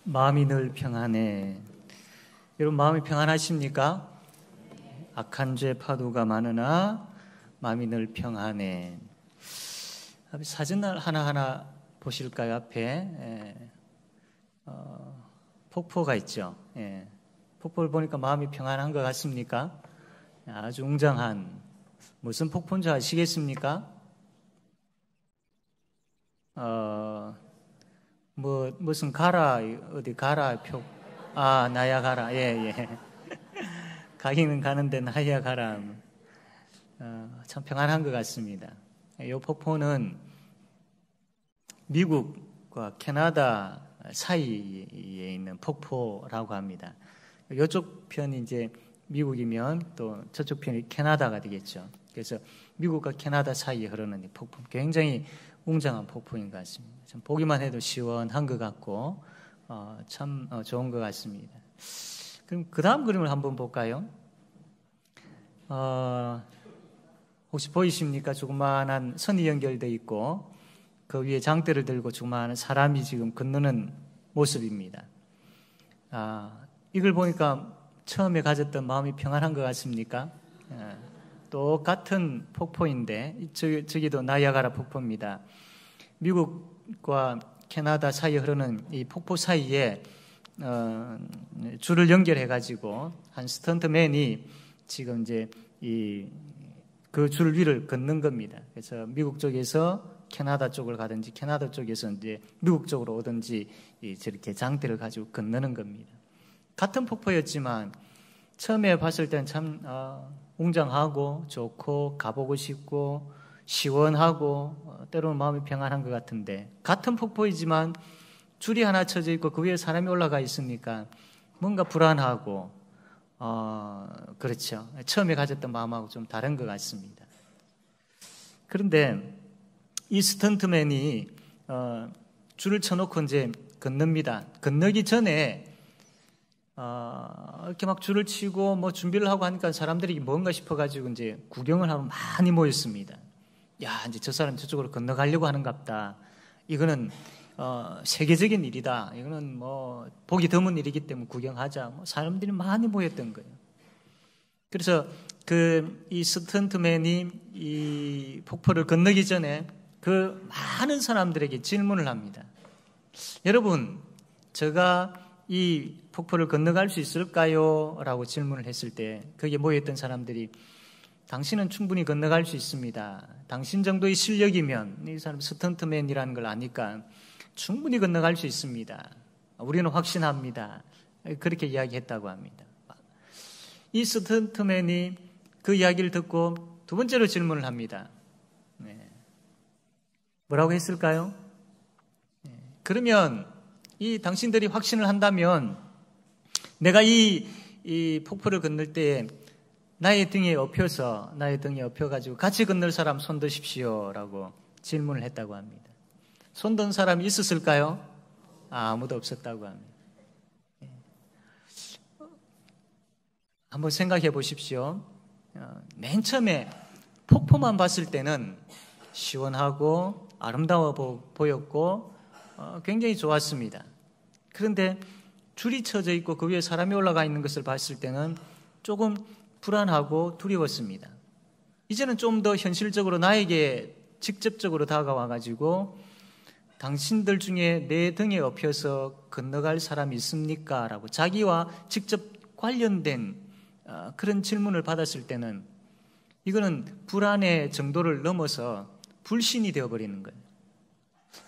마음이 늘 평안해. 여러분 마음이 평안하십니까? 악한 죄 파도가 많으나 마음이 늘 평안해. 사진 하나하나 보실까요? 앞에 폭포가 있죠. 폭포를 보니까 마음이 평안한 것 같습니까? 아주 웅장한 무슨 폭포인지 아시겠습니까? 무슨 가라, 어디 가라, 나야가라, 예. 가기는 가는데 나야가라. 참 평안한 것 같습니다. 이 폭포는 미국과 캐나다 사이에 있는 폭포라고 합니다. 이쪽 편이 이제 미국이면 또 저쪽 편이 캐나다가 되겠죠. 그래서 미국과 캐나다 사이에 흐르는 이 폭포, 굉장히 웅장한 폭포인 것 같습니다. 참 보기만 해도 시원한 것 같고 참 좋은 것 같습니다. 그럼 그 다음 그림을 한번 볼까요? 혹시 보이십니까? 조그마한 선이 연결되어 있고 그 위에 장대를 들고 조그마한 사람이 지금 건너는 모습입니다. 이걸 보니까 처음에 가졌던 마음이 평안한 것 같습니까? 똑같은 폭포인데 저기도 나야가라 폭포입니다. 미국과 캐나다 사이에 흐르는 이 폭포 사이에 줄을 연결해 가지고 한 스턴트맨이 지금 이제 그 줄 위를 걷는 겁니다. 그래서 미국 쪽에서 캐나다 쪽을 가든지 캐나다 쪽에서 이제 미국 쪽으로 오든지 저렇게 장대를 가지고 건너는 겁니다. 같은 폭포였지만 처음에 봤을 때는 참 웅장하고 좋고 가보고 싶고 시원하고 때로는 마음이 평안한 것 같은데 같은 폭포이지만 줄이 하나 쳐져 있고 그 위에 사람이 올라가 있으니까 뭔가 불안하고 그렇죠. 처음에 가졌던 마음하고 좀 다른 것 같습니다. 그런데 이 스턴트맨이 줄을 쳐놓고 이제 건넙니다. 건너기 전에 이렇게 막 줄을 치고 뭐 준비를 하고 하니까 사람들이 뭔가 싶어가지고 이제 구경을 하러 많이 모였습니다. 야, 이제 저 사람 저쪽으로 건너가려고 하는갑다. 이거는 세계적인 일이다. 이거는 뭐 보기 드문 일이기 때문에 구경하자. 뭐 사람들이 많이 모였던 거예요. 그래서 이 스턴트맨이 이 폭포를 건너기 전에 그 많은 사람들에게 질문을 합니다. 여러분, 제가 이 폭포를 건너갈 수 있을까요? 라고 질문을 했을 때 거기에 모였던 사람들이 당신은 충분히 건너갈 수 있습니다. 당신 정도의 실력이면 이 사람 스턴트맨이라는 걸 아니까 충분히 건너갈 수 있습니다. 우리는 확신합니다. 그렇게 이야기했다고 합니다. 이 스턴트맨이 그 이야기를 듣고 두 번째로 질문을 합니다. 뭐라고 했을까요? 그러면 이 당신들이 확신을 한다면 내가 이 폭포를 건널 때 나의 등에 업혀가지고 같이 건널 사람 손 드십시오라고 질문을 했다고 합니다. 손 든 사람이 있었을까요? 아무도 없었다고 합니다. 한번 생각해 보십시오. 맨 처음에 폭포만 봤을 때는 시원하고 아름다워 보였고 굉장히 좋았습니다. 그런데 줄이 쳐져 있고 그 위에 사람이 올라가 있는 것을 봤을 때는 조금 불안하고 두려웠습니다. 이제는 좀 더 현실적으로 나에게 직접적으로 다가와 가지고 당신들 중에 내 등에 업혀서 건너갈 사람이 있습니까? 라고 자기와 직접 관련된 그런 질문을 받았을 때는 이거는 불안의 정도를 넘어서 불신이 되어버리는 거예요.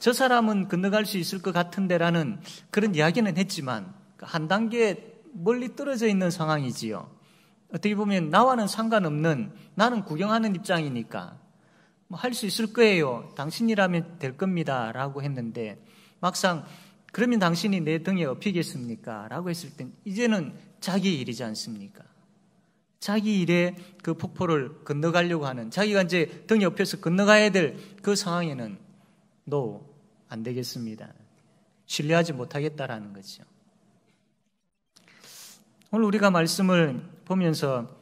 저 사람은 건너갈 수 있을 것 같은데라는 그런 이야기는 했지만 한 단계 멀리 떨어져 있는 상황이지요. 어떻게 보면 나와는 상관없는 나는 구경하는 입장이니까 뭐 할 수 있을 거예요. 당신이라면 될 겁니다. 라고 했는데 막상 그러면 당신이 내 등에 업히겠습니까? 라고 했을 땐 이제는 자기 일이지 않습니까? 자기 일에 그 폭포를 건너가려고 하는 자기가 이제 등에 업혀서 건너가야 될 그 상황에는 no, 안 되겠습니다. 신뢰하지 못하겠다라는 거죠. 오늘 우리가 말씀을 보면서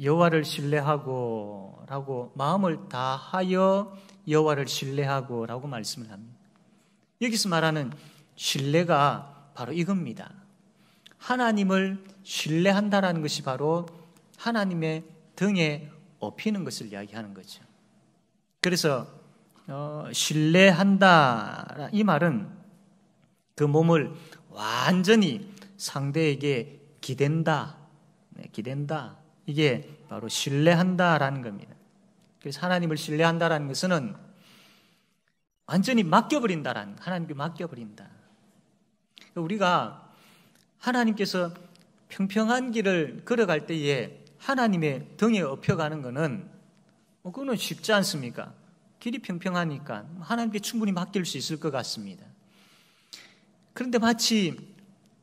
여호와를 신뢰하고 라고 마음을 다하여 여호와를 신뢰하고 라고 말씀을 합니다. 여기서 말하는 신뢰가 바로 이겁니다. 하나님을 신뢰한다라는 것이 바로 하나님의 등에 업히는 것을 이야기하는 거죠. 그래서 신뢰한다 이 말은 그 몸을 완전히 상대에게 기댄다, 이게 바로 신뢰한다라는 겁니다. 그래서 하나님을 신뢰한다라는 것은 완전히 맡겨버린다라는, 하나님께 맡겨버린다. 우리가 하나님께서 평평한 길을 걸어갈 때에 하나님의 등에 업혀가는 것은 그거는 쉽지 않습니까? 길이 평평하니까 하나님께 충분히 맡길 수 있을 것 같습니다. 그런데 마치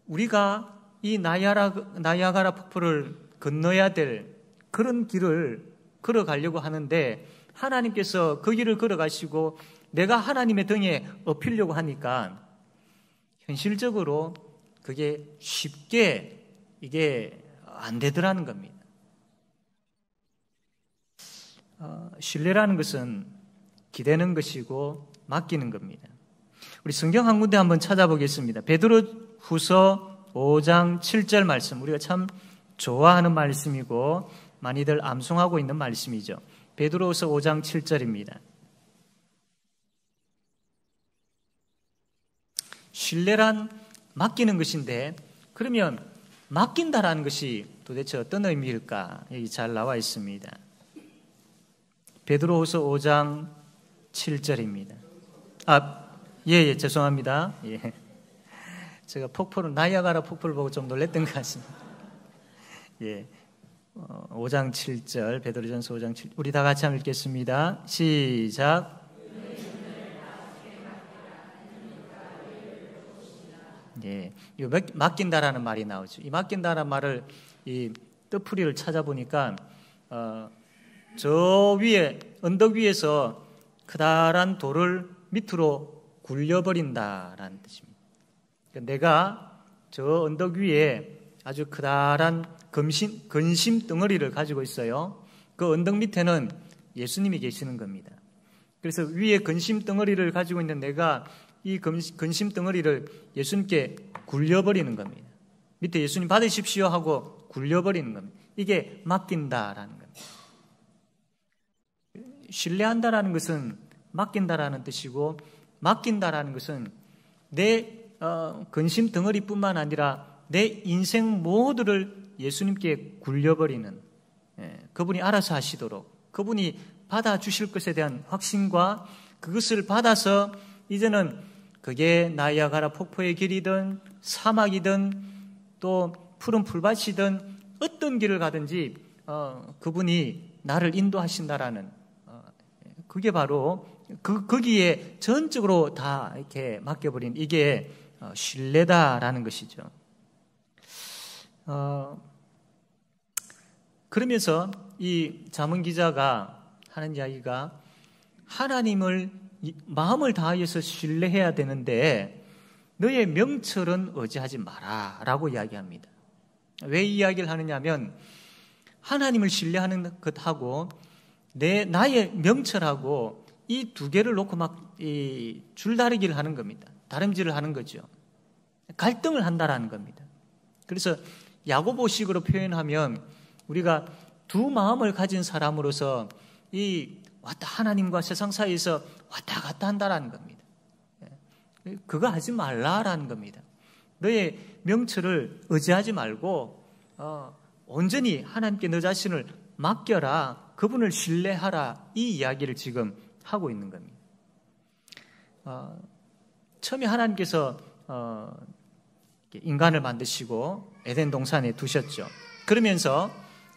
우리가 이 나이아가라 폭포를 건너야 될 그런 길을 걸어가려고 하는데 하나님께서 그 길을 걸어가시고 내가 하나님의 등에 업히려고 하니까 현실적으로 그게 쉽게 이게 안 되더라는 겁니다. 신뢰라는 것은 기대는 것이고 맡기는 겁니다. 우리 성경 한 군데 한번 찾아보겠습니다. 베드로후서 5장 7절 말씀, 우리가 참 좋아하는 말씀이고 많이들 암송하고 있는 말씀이죠. 베드로후서 5장 7절입니다. 신뢰란 맡기는 것인데, 그러면 맡긴다라는 것이 도대체 어떤 의미일까? 여기 잘 나와 있습니다. 베드로후서 5장 7절입니다. 예, 죄송합니다. 예. 제가 나이아가라 폭포를 보고 좀 놀랬던 것 같습니다. 예. 5장 7절, 베드로전서 5장 7절. 우리 다 같이 한번 읽겠습니다. 시작. 예. 이 맡긴다라는 말이 나오죠. 이 맡긴다라는 말을, 이 뜻풀이를 찾아보니까, 저 위에, 언덕 위에서 크다란 돌을 밑으로 굴려버린다라는 뜻입니다. 그러니까 내가 저 언덕 위에 아주 크다란 근심 덩어리를 가지고 있어요. 그 언덕 밑에는 예수님이 계시는 겁니다. 그래서 위에 근심 덩어리를 가지고 있는 내가 이 근심 덩어리를 예수님께 굴려버리는 겁니다. 밑에 예수님 받으십시오 하고 굴려버리는 겁니다. 이게 맡긴다라는 겁니다. 신뢰한다라는 것은 맡긴다라는 뜻이고, 맡긴다라는 것은 내 근심 덩어리뿐만 아니라 내 인생 모두를 예수님께 굴려버리는, 그분이 알아서 하시도록, 그분이 받아주실 것에 대한 확신과 그것을 받아서 이제는 그게 나이아가라 폭포의 길이든 사막이든 또 푸른 풀밭이든 어떤 길을 가든지 그분이 나를 인도하신다라는, 그게 바로 거기에 전적으로 다 이렇게 맡겨버린, 이게 신뢰다라는 것이죠. 그러면서 이 잠언 기자가 하는 이야기가, 하나님을 마음을 다하여서 신뢰해야 되는데 너의 명철은 의지하지 마라 라고 이야기합니다. 왜 이 이야기를 하느냐면, 하나님을 신뢰하는 것하고 나의 명철하고 이 두 개를 놓고 막 줄다리기를 하는 겁니다. 다름질을 하는 거죠. 갈등을 한다라는 겁니다. 그래서 야고보식으로 표현하면 우리가 두 마음을 가진 사람으로서 하나님과 세상 사이에서 왔다 갔다 한다라는 겁니다. 그거 하지 말라라는 겁니다. 너의 명철을 의지하지 말고 온전히 하나님께 너 자신을 맡겨라, 그분을 신뢰하라, 이 이야기를 지금 하고 있는 겁니다. 처음에 하나님께서 인간을 만드시고 에덴 동산에 두셨죠. 그러면서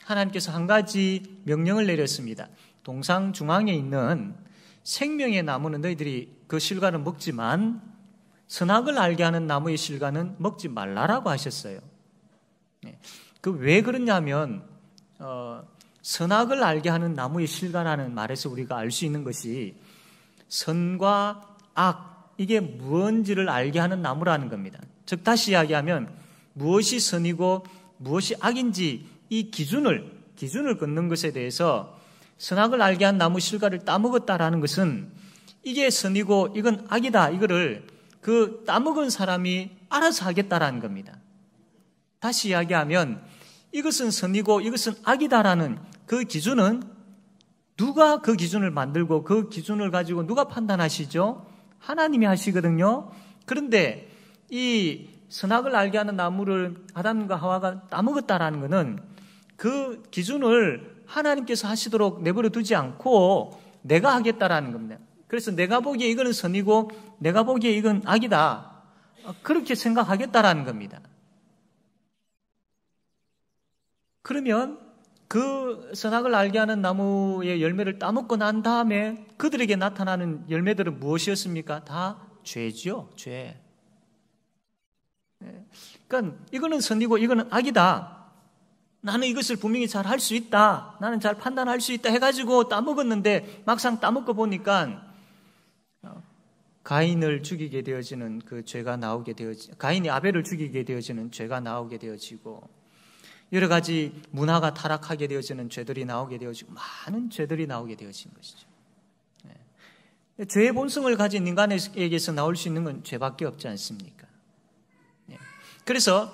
하나님께서 한 가지 명령을 내렸습니다. 동상 중앙에 있는 생명의 나무는 너희들이 그 실과는 먹지만 선악을 알게 하는 나무의 실과는 먹지 말라라고 하셨어요. 그 왜 그러냐면 선악을 알게 하는 나무의 실과라는 말에서 우리가 알 수 있는 것이 선과 악, 이게 무엇인지를 알게 하는 나무라는 겁니다. 즉 다시 이야기하면 무엇이 선이고 무엇이 악인지 이 기준을 긋는 것에 대해서 선악을 알게 한 나무 실과를 따먹었다라는 것은 이게 선이고 이건 악이다, 이거를 그 따먹은 사람이 알아서 하겠다라는 겁니다. 다시 이야기하면 이것은 선이고 이것은 악이다라는 그 기준은 누가 그 기준을 만들고 그 기준을 가지고 누가 판단하시죠? 하나님이 하시거든요. 그런데 이 선악을 알게 하는 나무를 아담과 하와가 따먹었다라는 것은 그 기준을 하나님께서 하시도록 내버려 두지 않고 내가 하겠다라는 겁니다. 그래서 내가 보기에 이거는 선이고 내가 보기에 이건 악이다. 그렇게 생각하겠다라는 겁니다. 그러면 그 선악을 알게 하는 나무의 열매를 따먹고 난 다음에 그들에게 나타나는 열매들은 무엇이었습니까? 다 죄죠, 죄. 그러니까 이거는 선이고 이거는 악이다. 나는 이것을 분명히 잘 할 수 있다. 나는 잘 판단할 수 있다 해가지고 따먹었는데 막상 따먹고 보니까 가인을 죽이게 되어지는 그 죄가 나오게 가인이 아벨을 죽이게 되어지는 죄가 나오게 되어지고 여러 가지 문화가 타락하게 되어지는 죄들이 나오게 되어지고 많은 죄들이 나오게 되어진 것이죠. 죄의 본성을 가진 인간에게서 나올 수 있는 건 죄밖에 없지 않습니까? 그래서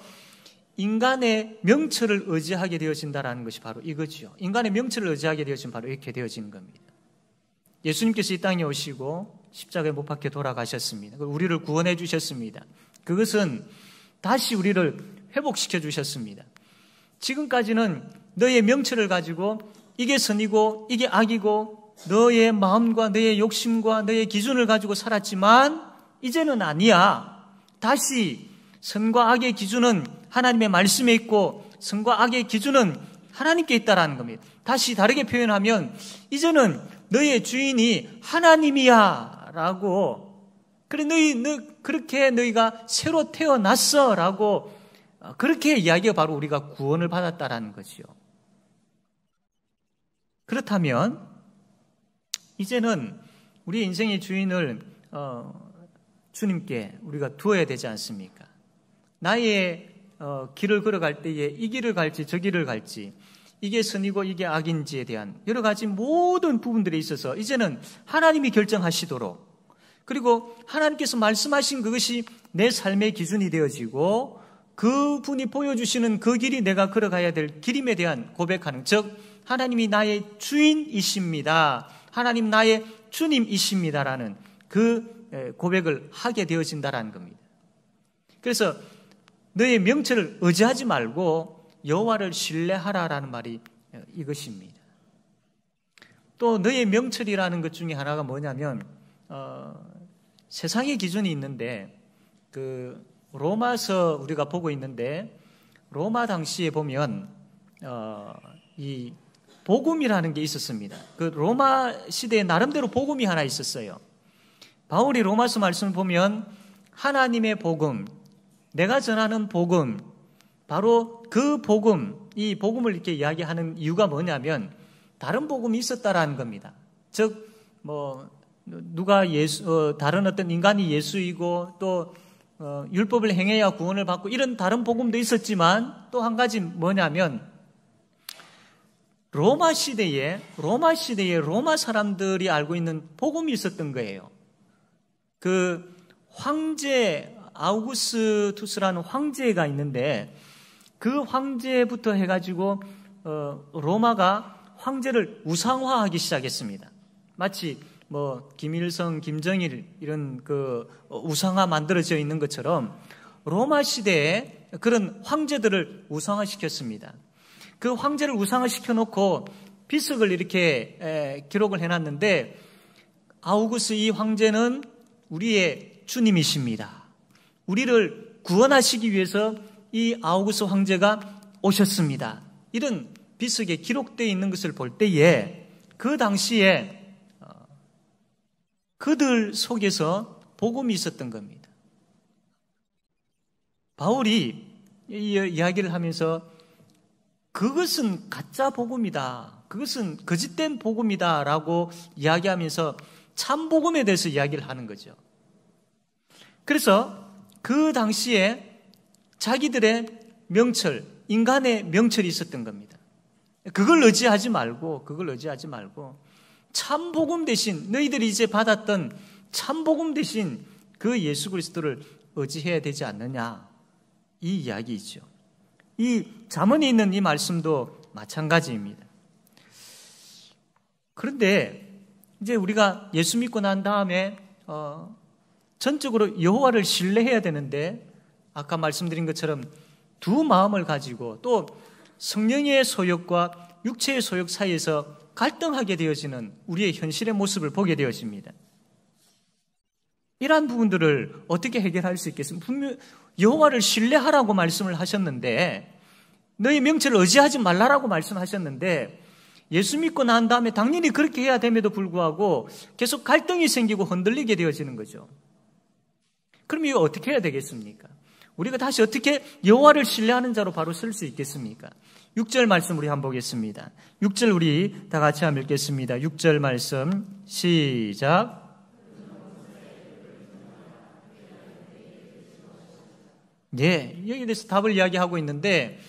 인간의 명철을 의지하게 되어진다는 것이 바로 이거죠. 인간의 명철을 의지하게 되어진 바로 이렇게 되어지는 겁니다. 예수님께서 이 땅에 오시고 십자가에 못 박혀 돌아가셨습니다. 우리를 구원해 주셨습니다. 그것은 다시 우리를 회복시켜 주셨습니다. 지금까지는 너의 명철을 가지고 이게 선이고 이게 악이고 너의 마음과 너의 욕심과 너의 기준을 가지고 살았지만 이제는 아니야. 다시 선과 악의 기준은 하나님의 말씀에 있고 선과 악의 기준은 하나님께 있다라는 겁니다. 다시 다르게 표현하면 이제는 너의 주인이 하나님이야 라고 그래 그렇게 너희가 새로 태어났어 라고 그렇게 이야기가 바로 우리가 구원을 받았다라는 거죠. 그렇다면 이제는 우리 인생의 주인을 주님께 우리가 두어야 되지 않습니까? 나의 길을 걸어갈 때에 이 길을 갈지 저 길을 갈지 이게 선이고 이게 악인지에 대한 여러 가지 모든 부분들에 있어서 이제는 하나님이 결정하시도록 그리고 하나님께서 말씀하신 그것이 내 삶의 기준이 되어지고 그분이 보여주시는 그 길이 내가 걸어가야 될 길임에 대한 고백하는 즉 하나님이 나의 주인이십니다. 하나님 나의 주님이십니다라는 그 고백을 하게 되어진다라는 겁니다. 그래서 너의 명철을 의지하지 말고 여호와를 신뢰하라라는 말이 이것입니다. 또 너의 명철이라는 것 중에 하나가 뭐냐면 세상의 기준이 있는데 그 로마서 우리가 보고 있는데 로마 당시에 보면 이 복음이라는 게 있었습니다. 그 로마 시대에 나름대로 복음이 하나 있었어요. 바울이 로마서 말씀을 보면 하나님의 복음, 내가 전하는 복음, 바로 그 복음, 이 복음을 이렇게 이야기하는 이유가 뭐냐면 다른 복음이 있었다라는 겁니다. 즉, 누가 다른 어떤 인간이 예수이고 또 율법을 행해야 구원을 받고 이런 다른 복음도 있었지만 또 한 가지 뭐냐면 로마 시대에 로마 사람들이 알고 있는 복음이 있었던 거예요. 그 황제 아우구스투스라는 황제가 있는데 그 황제부터 해가지고 로마가 황제를 우상화하기 시작했습니다. 마치 김일성, 김정일 이런 그 우상화 만들어져 있는 것처럼 로마 시대에 그런 황제들을 우상화시켰습니다. 그 황제를 우상화시켜 놓고 비석을 이렇게 기록을 해놨는데 아우구스 이 황제는 우리의 주님이십니다. 우리를 구원하시기 위해서 이 아우구스 황제가 오셨습니다. 이런 비석에 기록되어 있는 것을 볼 때에 그 당시에 그들 속에서 복음이 있었던 겁니다. 바울이 이 이야기를 하면서 그것은 가짜 복음이다. 그것은 거짓된 복음이다 라고 이야기하면서 참 복음에 대해서 이야기를 하는 거죠. 그래서 그 당시에 자기들의 명철, 인간의 명철이 있었던 겁니다. 그걸 의지하지 말고 참 복음 대신 너희들이 이제 받았던 참 복음 대신 그 예수 그리스도를 의지해야 되지 않느냐, 이 이야기이죠. 이 잠언에 있는 이 말씀도 마찬가지입니다. 그런데 이제 우리가 예수 믿고 난 다음에 전적으로 여호와를 신뢰해야 되는데, 아까 말씀드린 것처럼 두 마음을 가지고 또 성령의 소욕과 육체의 소욕 사이에서 갈등하게 되어지는 우리의 현실의 모습을 보게 되어집니다. 이러한 부분들을 어떻게 해결할 수 있겠습니까? 분명 여호와를 신뢰하라고 말씀을 하셨는데, 너희 명체를 의지하지 말라라고 말씀하셨는데, 예수 믿고 난 다음에 당연히 그렇게 해야 됨에도 불구하고 계속 갈등이 생기고 흔들리게 되어지는 거죠. 그럼 이거 어떻게 해야 되겠습니까? 우리가 다시 어떻게 여호와를 신뢰하는 자로 바로 설 수 있겠습니까? 6절 말씀 우리 한번 보겠습니다. 6절 우리 다 같이 한번 읽겠습니다. 6절 말씀 시작. 네, 여기에 대해서 답을 이야기하고 있는데,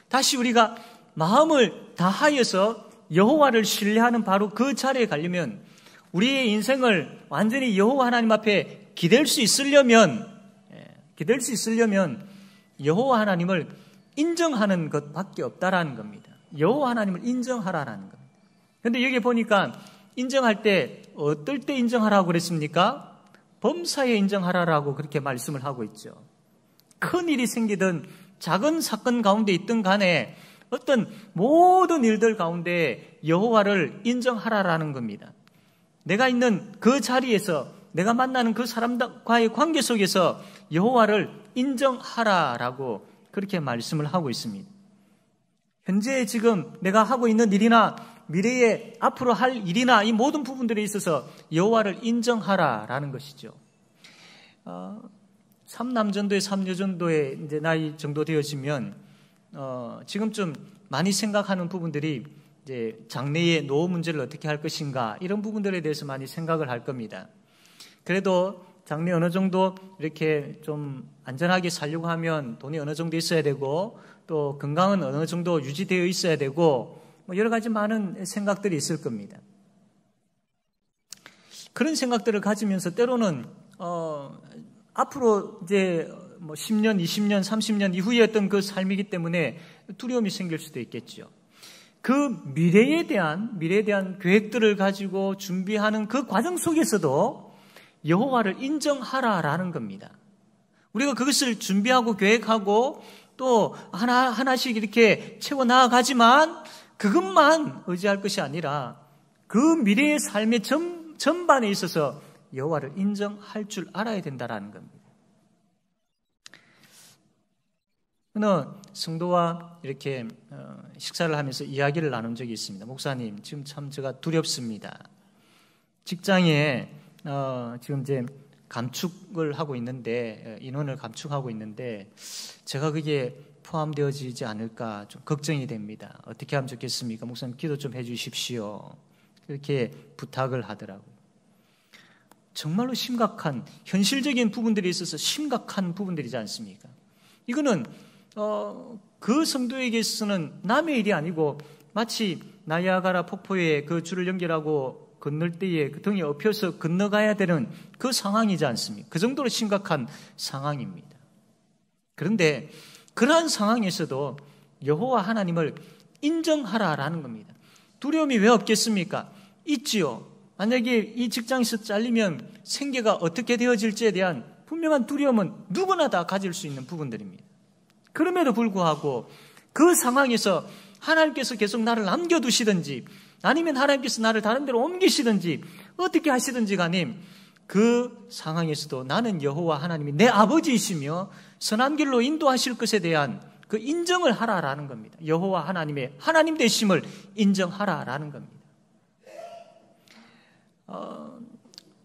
다시 우리가 마음을 다하여서 여호와를 신뢰하는 바로 그 자리에 가려면, 우리의 인생을 완전히 여호와 하나님 앞에 기댈 수 있으려면 여호와 하나님을 인정하는 것밖에 없다라는 겁니다. 여호와 하나님을 인정하라라는 겁니다. 그런데 여기 보니까 인정할 때 어떨 때 인정하라고 그랬습니까? 범사에 인정하라라고 그렇게 말씀을 하고 있죠. 큰 일이 생기든 작은 사건 가운데 있든 간에 어떤 모든 일들 가운데 여호와를 인정하라라는 겁니다. 내가 있는 그 자리에서, 내가 만나는 그 사람과의 관계 속에서 여호와를 인정하라라고 그렇게 말씀을 하고 있습니다. 현재 지금 내가 하고 있는 일이나 미래에 앞으로 할 일이나 이 모든 부분들에 있어서 여호와를 인정하라라는 것이죠. 3남전도에 3여전도에 이제 나이 정도 되어지면 지금쯤 많이 생각하는 부분들이 이제 장래의 노후 문제를 어떻게 할 것인가, 이런 부분들에 대해서 많이 생각을 할 겁니다. 그래도 장래 어느 정도 이렇게 좀 안전하게 살려고 하면 돈이 어느 정도 있어야 되고, 또 건강은 어느 정도 유지되어 있어야 되고, 여러 가지 많은 생각들이 있을 겁니다. 그런 생각들을 가지면서 때로는 앞으로 이제 10년, 20년, 30년 이후의 어떤 그 삶이기 때문에 두려움이 생길 수도 있겠죠. 그 미래에 대한 계획들을 가지고 준비하는 그 과정 속에서도 여호와를 인정하라라는 겁니다. 우리가 그것을 준비하고 계획하고 또 하나씩 이렇게 채워 나아가지만 그것만 의지할 것이 아니라 그 미래의 삶의 전반에 있어서 여호와를 인정할 줄 알아야 된다라는 겁니다. 어느 성도와 이렇게 식사를 하면서 이야기를 나눈 적이 있습니다. 목사님, 지금 참 제가 두렵습니다. 직장에 지금 이제 감축을 하고 있는데, 인원을 감축하고 있는데 제가 그게 포함되어지지 않을까 좀 걱정이 됩니다. 어떻게 하면 좋겠습니까? 목사님, 기도 좀 해주십시오. 그렇게 부탁을 하더라고요. 정말로 심각한, 현실적인 부분들이 있어서 심각한 부분들이지 않습니까? 이거는 그 성도에게서는 남의 일이 아니고 마치 나이아가라 폭포에 그 줄을 연결하고 건널 때에 그 등에 엎혀서 건너가야 되는 그 상황이지 않습니까? 그 정도로 심각한 상황입니다. 그런데 그러한 상황에서도 여호와 하나님을 인정하라라는 겁니다. 두려움이 왜 없겠습니까? 있지요. 만약에 이 직장에서 잘리면 생계가 어떻게 되어질지에 대한 분명한 두려움은 누구나 다 가질 수 있는 부분들입니다. 그럼에도 불구하고 그 상황에서 하나님께서 계속 나를 남겨두시든지 아니면 하나님께서 나를 다른 데로 옮기시든지 어떻게 하시든지 간에 그 상황에서도 나는 여호와 하나님이 내 아버지이시며 선한 길로 인도하실 것에 대한 그 인정을 하라라는 겁니다. 여호와 하나님의 하나님 되심을 인정하라라는 겁니다.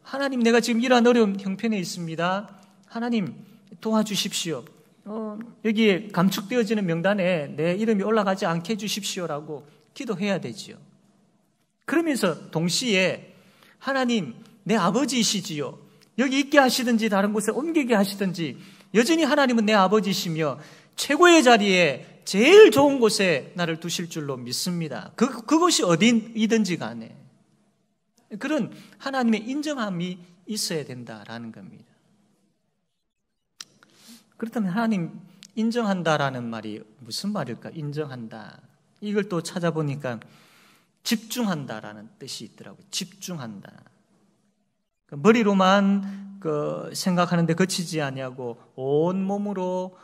하나님, 내가 지금 이러한 어려운 형편에 있습니다. 하나님 도와주십시오. 여기에 감축되어지는 명단에 내 이름이 올라가지 않게 해주십시오라고 기도해야 되지요. 그러면서 동시에 하나님 내 아버지이시지요. 여기 있게 하시든지 다른 곳에 옮기게 하시든지 여전히 하나님은 내 아버지이시며 최고의 자리에 제일 좋은 곳에 나를 두실 줄로 믿습니다. 그곳이 어디든지 간에 그런 하나님의 인정함이 있어야 된다라는 겁니다. 그렇다면 하나님 인정한다라는 말이 무슨 말일까? 인정한다. 이걸 또 찾아보니까 집중한다라는 뜻이 있더라고요. 집중한다. 머리로만 생각하는데 그치지 아니하고 온 몸으로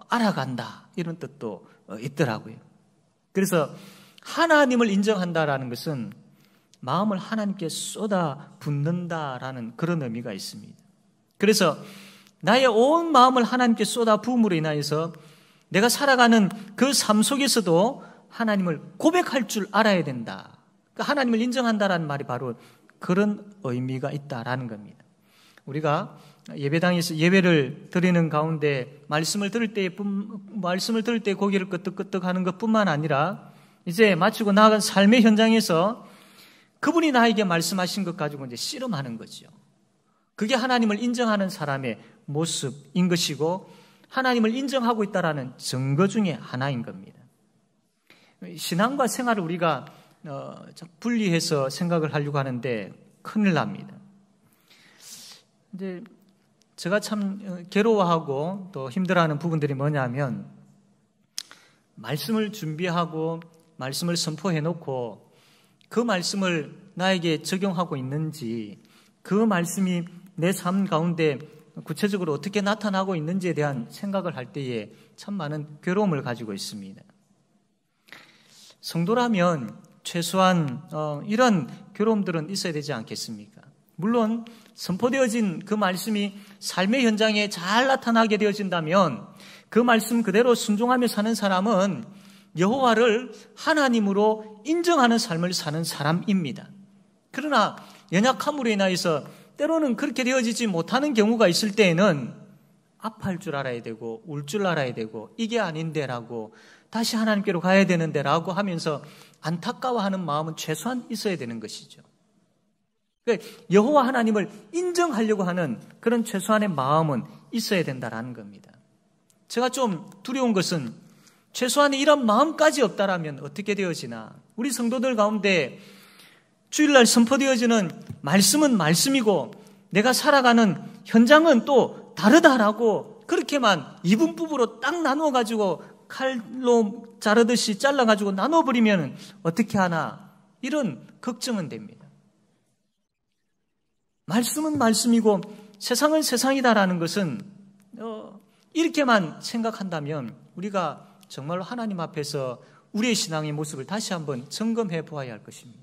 알아간다. 이런 뜻도 있더라고요. 그래서 하나님을 인정한다라는 것은 마음을 하나님께 쏟아 붓는다라는 그런 의미가 있습니다. 그래서 나의 온 마음을 하나님께 쏟아 부음으로 인하여서 내가 살아가는 그 삶 속에서도 하나님을 고백할 줄 알아야 된다. 그러니까 하나님을 인정한다라는 말이 바로 그런 의미가 있다라는 겁니다. 우리가 예배당에서 예배를 드리는 가운데 말씀을 들을 때 고개를 끄덕끄덕 하는 것뿐만 아니라 이제 마치고 나아간 삶의 현장에서 그분이 나에게 말씀하신 것 가지고 이제 씨름하는 거죠. 그게 하나님을 인정하는 사람의 모습인 것이고 하나님을 인정하고 있다라는 증거 중에 하나인 겁니다. 신앙과 생활을 우리가 분리해서 생각을 하려고 하는데 큰일 납니다. 근데 제가 참 괴로워하고 또 힘들어하는 부분들이 뭐냐면 말씀을 준비하고 말씀을 선포해놓고 그 말씀을 나에게 적용하고 있는지 그 말씀이 내 삶 가운데 구체적으로 어떻게 나타나고 있는지에 대한 생각을 할 때에 참 많은 괴로움을 가지고 있습니다. 성도라면 최소한 이런 괴로움들은 있어야 되지 않겠습니까? 물론 선포되어진 그 말씀이 삶의 현장에 잘 나타나게 되어진다면 그 말씀 그대로 순종하며 사는 사람은 여호와를 하나님으로 인정하는 삶을 사는 사람입니다. 그러나 연약함으로 인하여서 때로는 그렇게 되어지지 못하는 경우가 있을 때에는 아파할 줄 알아야 되고 울 줄 알아야 되고 이게 아닌데라고 다시 하나님께로 가야 되는데라고 하면서 안타까워하는 마음은 최소한 있어야 되는 것이죠. 그러니까 여호와 하나님을 인정하려고 하는 그런 최소한의 마음은 있어야 된다라는 겁니다. 제가 좀 두려운 것은 최소한의 이런 마음까지 없다라면 어떻게 되어지나. 우리 성도들 가운데 주일날 선포되어지는 말씀은 말씀이고 내가 살아가는 현장은 또 다르다라고 그렇게만 이분법으로 딱 나누어가지고 칼로 자르듯이 잘라가지고 나눠버리면 어떻게 하나 이런 걱정은 됩니다. 말씀은 말씀이고 세상은 세상이다라는 것은 이렇게만 생각한다면 우리가 정말로 하나님 앞에서 우리의 신앙의 모습을 다시 한번 점검해 보아야 할 것입니다.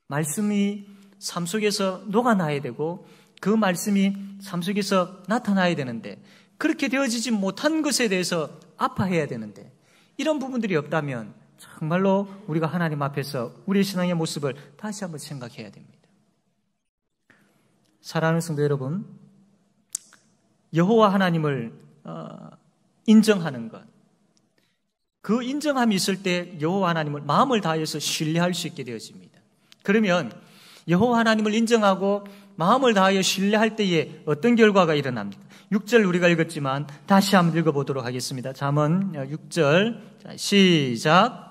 말씀이 삶 속에서 녹아나야 되고 그 말씀이 삶 속에서 나타나야 되는데 그렇게 되어지지 못한 것에 대해서 아파해야 되는데 이런 부분들이 없다면 정말로 우리가 하나님 앞에서 우리의 신앙의 모습을 다시 한번 생각해야 됩니다. 사랑하는 성도 여러분, 여호와 하나님을 인정하는 것, 그 인정함이 있을 때 여호와 하나님을 마음을 다해서 신뢰할 수 있게 되어집니다. 그러면 여호와 하나님을 인정하고 마음을 다하여 신뢰할 때에 어떤 결과가 일어납니까? 6절 우리가 읽었지만 다시 한번 읽어보도록 하겠습니다. 잠언 6절 자, 시작.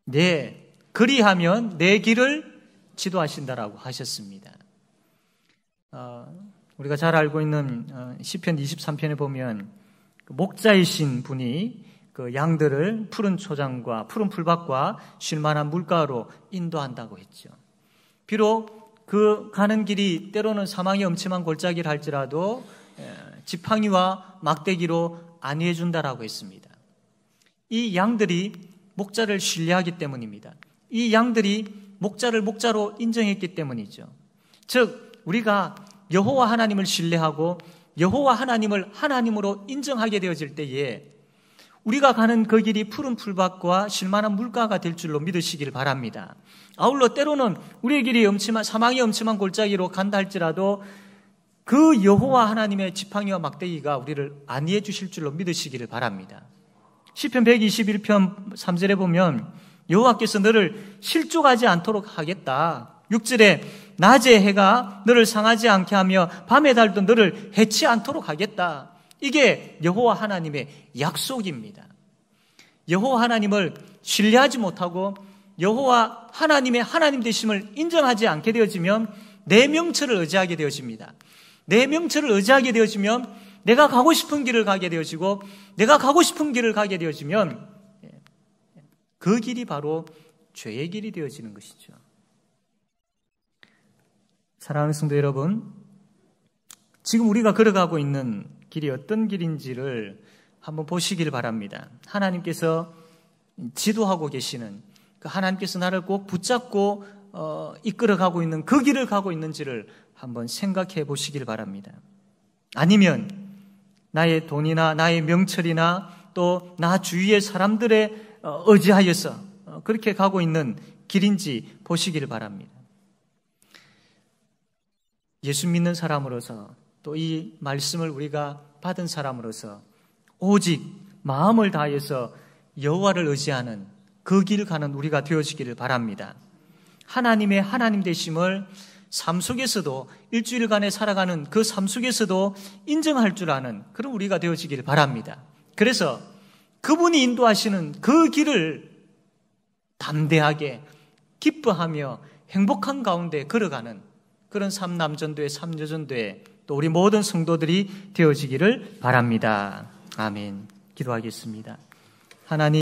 네, 그리하면 내 길을 지도하신다라고 하셨습니다. 우리가 잘 알고 있는 시편 23편에 보면 목자이신 분이 그 양들을 푸른 초장과 푸른 풀밭과 쉴만한 물가로 인도한다고 했죠. 비록 그 가는 길이 때로는 사망의 엄침한 골짜기를 할지라도 지팡이와 막대기로 안위해 준다라고 했습니다. 이 양들이 목자를 신뢰하기 때문입니다. 이 양들이 목자를 목자로 인정했기 때문이죠. 즉 우리가 여호와 하나님을 신뢰하고 여호와 하나님을 하나님으로 인정하게 되어질 때에 우리가 가는 그 길이 푸른 풀밭과 쉴만한 물가가 될 줄로 믿으시길 바랍니다. 아울러 때로는 우리의 길이 사망이 엄침한 골짜기로 간다 할지라도 그 여호와 하나님의 지팡이와 막대기가 우리를 안위해 주실 줄로 믿으시기를 바랍니다. 시편 121편 3절에 보면 여호와께서 너를 실족하지 않도록 하겠다. 6절에 낮의 해가 너를 상하지 않게 하며 밤의 달도 너를 해치 않도록 하겠다. 이게 여호와 하나님의 약속입니다. 여호와 하나님을 신뢰하지 못하고 여호와 하나님의 하나님 되심을 인정하지 않게 되어지면 내 명철을 의지하게 되어집니다. 내 명철을 의지하게 되어지면 내가 가고 싶은 길을 가게 되어지고, 내가 가고 싶은 길을 가게 되어지면 그 길이 바로 죄의 길이 되어지는 것이죠. 사랑하는 성도 여러분, 지금 우리가 걸어가고 있는 길이 어떤 길인지를 한번 보시길 바랍니다. 하나님께서 지도하고 계시는, 그 하나님께서 나를 꼭 붙잡고 이끌어가고 있는 그 길을 가고 있는지를 한번 생각해 보시길 바랍니다. 아니면 나의 돈이나 나의 명철이나 또 나 주위의 사람들의 의지하여서 그렇게 가고 있는 길인지 보시길 바랍니다. 예수 믿는 사람으로서, 또 이 말씀을 우리가 받은 사람으로서 오직 마음을 다해서 여호와를 의지하는 그 길 가는 우리가 되어지기를 바랍니다. 하나님의 하나님 되심을 삶 속에서도, 일주일간에 살아가는 그 삶 속에서도 인정할 줄 아는 그런 우리가 되어지기를 바랍니다. 그래서 그분이 인도하시는 그 길을 담대하게 기뻐하며 행복한 가운데 걸어가는 그런 삼남전도회, 삼여전도회, 또 우리 모든 성도들이 되어지기를 바랍니다. 아멘. 기도하겠습니다. 하나님,